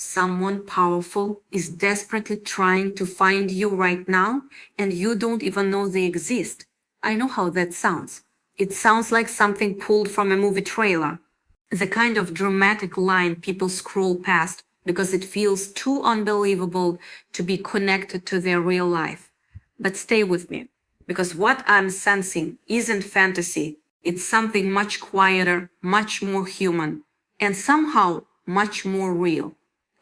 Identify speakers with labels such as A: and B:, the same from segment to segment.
A: Someone powerful is desperately trying to find you right now, and you don't even know they exist. I know how that sounds. It sounds like something pulled from a movie trailer. The kind of dramatic line people scroll past because it feels too unbelievable to be connected to their real life. But stay with me, because what I'm sensing isn't fantasy. It's something much quieter, much more human, and somehow much more real.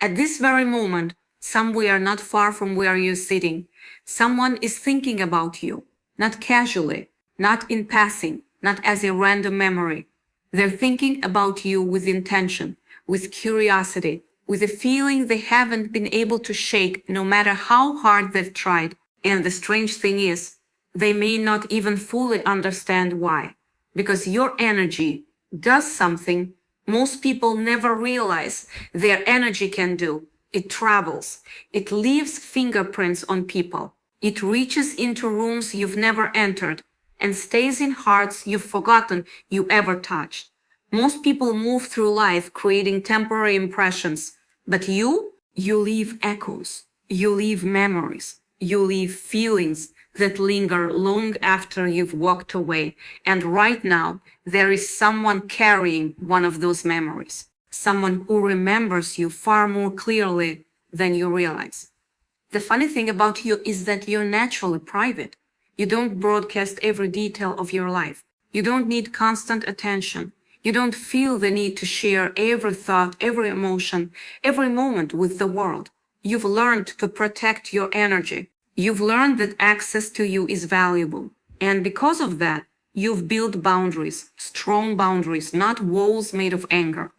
A: At this very moment, somewhere not far from where you're sitting, someone is thinking about you, not casually, not in passing, not as a random memory. They're thinking about you with intention, with curiosity, with a feeling they haven't been able to shake no matter how hard they've tried. And the strange thing is, they may not even fully understand why. Because your energy does something most people never realize their energy can do. It travels. It leaves fingerprints on people. It reaches into rooms you've never entered and stays in hearts you've forgotten you ever touched. Most people move through life creating temporary impressions, but you leave echoes. You leave memories. You leave feelings that linger long after you've walked away. And right now, there is someone carrying one of those memories. Someone who remembers you far more clearly than you realize. The funny thing about you is that you're naturally private. You don't broadcast every detail of your life. You don't need constant attention. You don't feel the need to share every thought, every emotion, every moment with the world. You've learned to protect your energy. You've learned that access to you is valuable. And because of that, you've built boundaries, strong boundaries, not walls made of anger,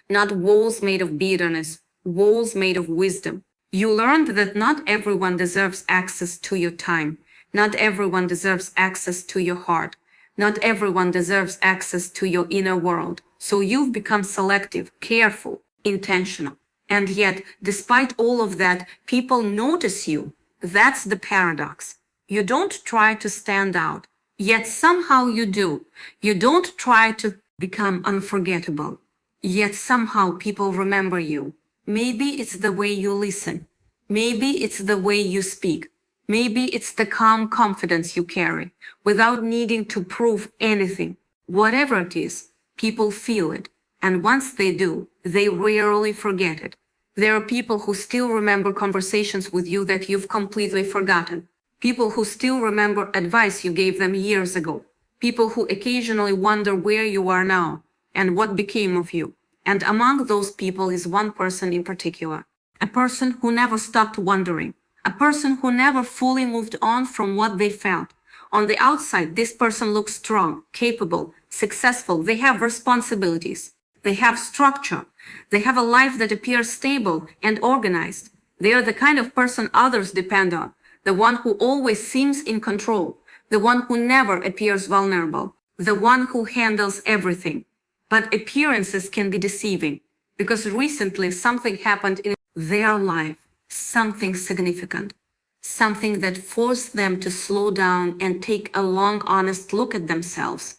A: not walls made of bitterness, walls made of wisdom. You learned that not everyone deserves access to your time. Not everyone deserves access to your heart. Not everyone deserves access to your inner world. So you've become selective, careful, intentional. And yet, despite all of that, people notice you. That's the paradox. You don't try to stand out, yet somehow you do. You don't try to become unforgettable, yet somehow people remember you. Maybe it's the way you listen. Maybe it's the way you speak. Maybe it's the calm confidence you carry without needing to prove anything. Whatever it is, people feel it. And once they do, they rarely forget it. There are people who still remember conversations with you that you've completely forgotten. People who still remember advice you gave them years ago. People who occasionally wonder where you are now and what became of you. And among those people is one person in particular. A person who never stopped wondering. A person who never fully moved on from what they felt. On the outside, this person looks strong, capable, successful. They have responsibilities. They have structure. They have a life that appears stable and organized. They are the kind of person others depend on, the one who always seems in control, the one who never appears vulnerable, the one who handles everything. But appearances can be deceiving, because recently something happened in their life, something significant, something that forced them to slow down and take a long, honest look at themselves.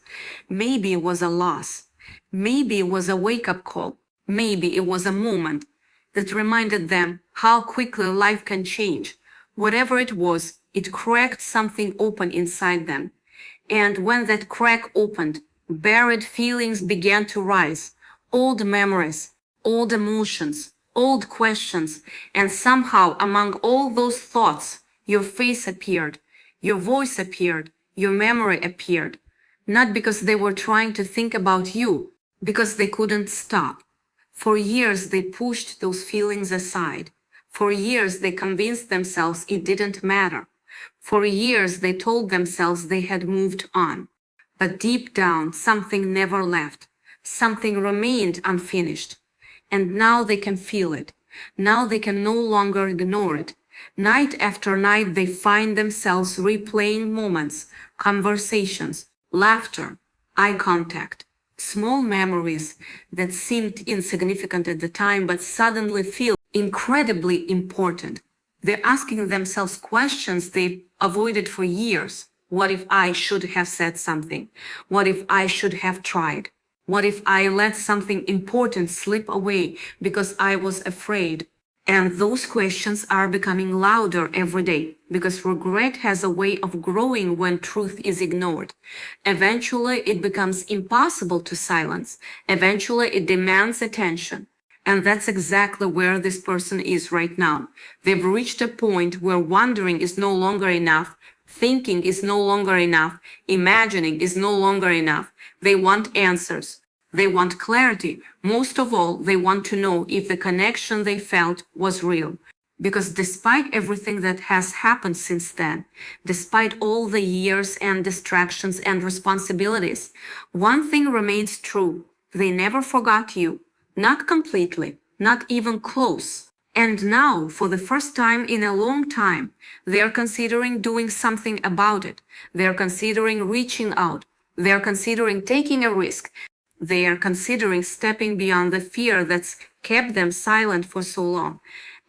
A: Maybe it was a loss. Maybe it was a wake-up call. Maybe it was a moment that reminded them how quickly life can change. Whatever it was, it cracked something open inside them. And when that crack opened, buried feelings began to rise. Old memories, old emotions, old questions. And somehow among all those thoughts, your face appeared, your voice appeared, your memory appeared. Not because they were trying to think about you, because they couldn't stop. For years, they pushed those feelings aside. For years, they convinced themselves it didn't matter. For years, they told themselves they had moved on. But deep down, something never left. Something remained unfinished. And now they can feel it. Now they can no longer ignore it. Night after night, they find themselves replaying moments, conversations, laughter, eye contact. Small memories that seemed insignificant at the time but suddenly feel incredibly important. They're asking themselves questions they've avoided for years. What if I should have said something? What if I should have tried? What if I let something important slip away because I was afraid? And those questions are becoming louder every day because regret has a way of growing when truth is ignored. Eventually, it becomes impossible to silence. Eventually, it demands attention. And that's exactly where this person is right now. They've reached a point where wondering is no longer enough, thinking is no longer enough, imagining is no longer enough. They want answers. They want clarity. Most of all, they want to know if the connection they felt was real. Because despite everything that has happened since then, despite all the years and distractions and responsibilities, one thing remains true. They never forgot you. Not completely, not even close. And now, for the first time in a long time, they are considering doing something about it. They are considering reaching out. They are considering taking a risk. They are considering stepping beyond the fear that's kept them silent for so long.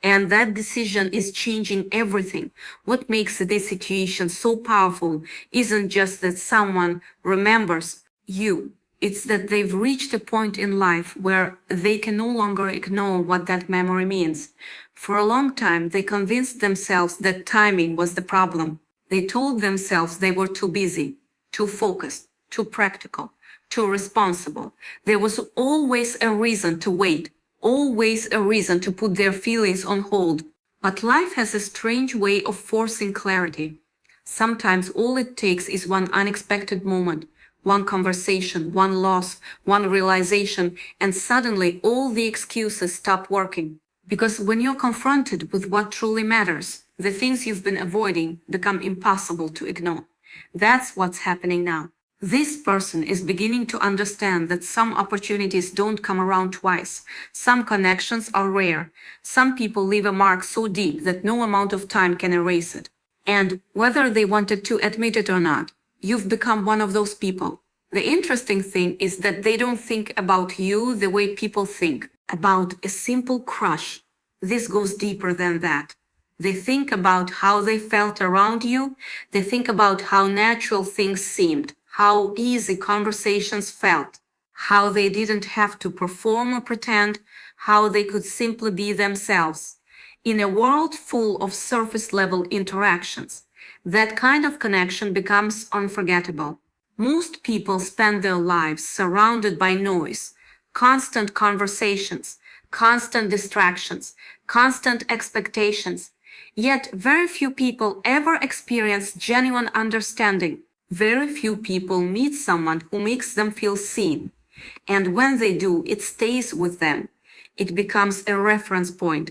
A: And that decision is changing everything. What makes this situation so powerful isn't just that someone remembers you. It's that they've reached a point in life where they can no longer ignore what that memory means. For a long time, they convinced themselves that timing was the problem. They told themselves they were too busy, too focused, too practical, too responsible. There was always a reason to wait, always a reason to put their feelings on hold. But life has a strange way of forcing clarity. Sometimes all it takes is one unexpected moment, one conversation, one loss, one realization, and suddenly all the excuses stop working. Because when you're confronted with what truly matters, the things you've been avoiding become impossible to ignore. That's what's happening now. This person is beginning to understand that some opportunities don't come around twice. Some connections are rare. Some people leave a mark so deep that no amount of time can erase it. And whether they wanted to admit it or not, you've become one of those people. The interesting thing is that they don't think about you the way people think about a simple crush. This goes deeper than that. They think about how they felt around you. They think about how natural things seemed, how easy conversations felt, how they didn't have to perform or pretend, how they could simply be themselves. In a world full of surface-level interactions, that kind of connection becomes unforgettable. Most people spend their lives surrounded by noise, constant conversations, constant distractions, constant expectations. Yet very few people ever experience genuine understanding. Very few people meet someone who makes them feel seen. And when they do, it stays with them. It becomes a reference point,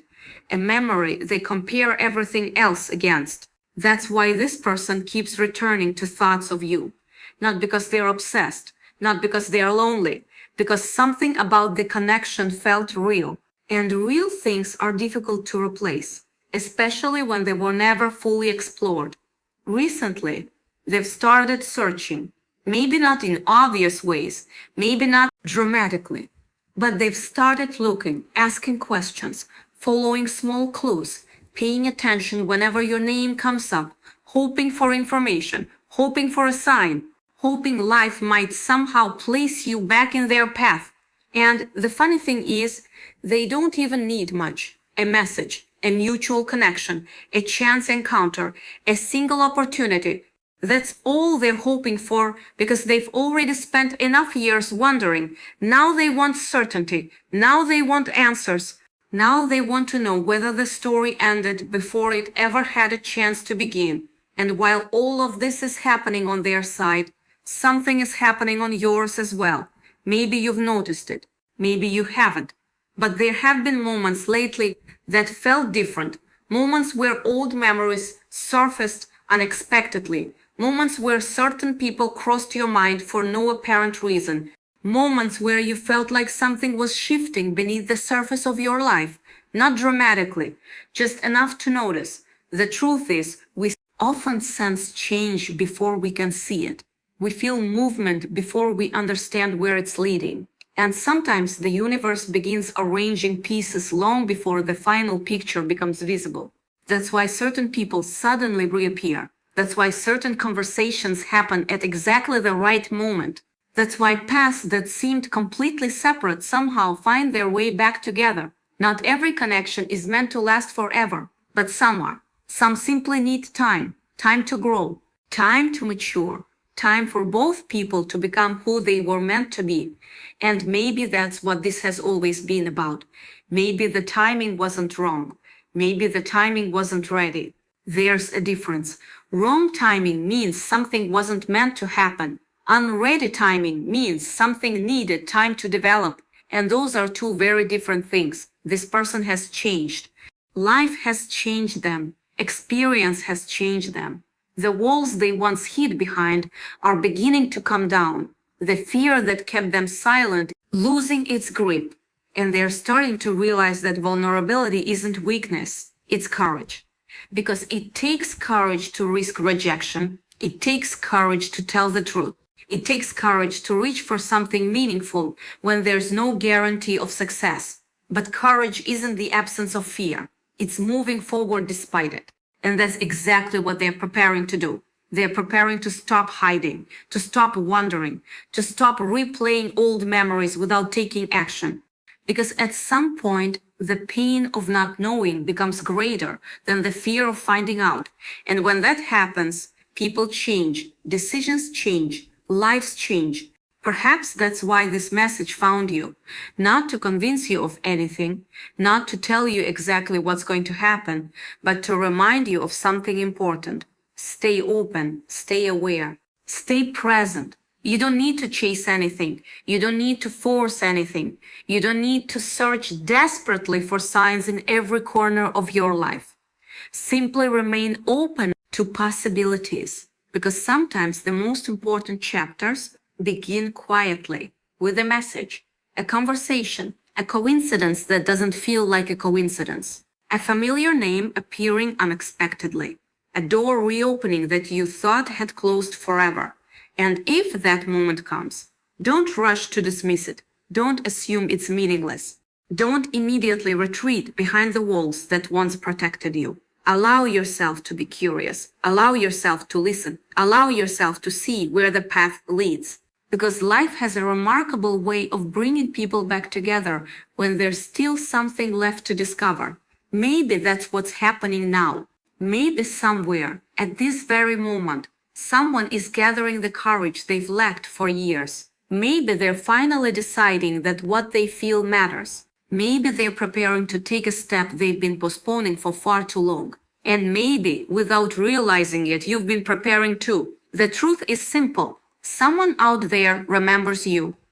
A: a memory they compare everything else against. That's why this person keeps returning to thoughts of you. Not because they're obsessed, not because they are lonely, because something about the connection felt real. And real things are difficult to replace, especially when they were never fully explored. Recently, they've started searching, maybe not in obvious ways, maybe not dramatically, but they've started looking, asking questions, following small clues, paying attention whenever your name comes up, hoping for information, hoping for a sign, hoping life might somehow place you back in their path. And the funny thing is, they don't even need much. A message, a mutual connection, a chance encounter, a single opportunity. That's all they're hoping for because they've already spent enough years wondering. Now they want certainty. Now they want answers. Now they want to know whether the story ended before it ever had a chance to begin. And while all of this is happening on their side, something is happening on yours as well. Maybe you've noticed it. Maybe you haven't. But there have been moments lately that felt different. Moments where old memories surfaced unexpectedly. Moments where certain people crossed your mind for no apparent reason. Moments where you felt like something was shifting beneath the surface of your life. Not dramatically, just enough to notice. The truth is, we often sense change before we can see it. We feel movement before we understand where it's leading. And sometimes the universe begins arranging pieces long before the final picture becomes visible. That's why certain people suddenly reappear. That's why certain conversations happen at exactly the right moment. That's why paths that seemed completely separate somehow find their way back together. Not every connection is meant to last forever, but some are. Some simply need time, time to grow, time to mature, time for both people to become who they were meant to be. And maybe that's what this has always been about. Maybe the timing wasn't wrong. Maybe the timing wasn't ready. There's a difference. Wrong timing means something wasn't meant to happen. Unready timing means something needed time to develop. And those are two very different things. This person has changed. Life has changed them. Experience has changed them. The walls they once hid behind are beginning to come down. The fear that kept them silent losing its grip. And they're starting to realize that vulnerability isn't weakness, it's courage. Because it takes courage to risk rejection. It takes courage to tell the truth. It takes courage to reach for something meaningful when there's no guarantee of success. But courage isn't the absence of fear. It's moving forward despite it. And that's exactly what they're preparing to do. They're preparing to stop hiding, to stop wondering, to stop replaying old memories without taking action. Because at some point, the pain of not knowing becomes greater than the fear of finding out. And when that happens, people change, decisions change, lives change. Perhaps that's why this message found you. Not to convince you of anything, not to tell you exactly what's going to happen, but to remind you of something important. Stay open, stay aware, stay present. You don't need to chase anything. You don't need to force anything. You don't need to search desperately for signs in every corner of your life. Simply remain open to possibilities, because sometimes the most important chapters begin quietly with a message, a conversation, a coincidence that doesn't feel like a coincidence, a familiar name appearing unexpectedly, a door reopening that you thought had closed forever. And if that moment comes, don't rush to dismiss it. Don't assume it's meaningless. Don't immediately retreat behind the walls that once protected you. Allow yourself to be curious. Allow yourself to listen. Allow yourself to see where the path leads. Because life has a remarkable way of bringing people back together when there's still something left to discover. Maybe that's what's happening now. Maybe somewhere, at this very moment, someone is gathering the courage they've lacked for years. Maybe they're finally deciding that what they feel matters. Maybe they're preparing to take a step they've been postponing for far too long. And maybe, without realizing it, you've been preparing too. The truth is simple. Someone out there remembers you.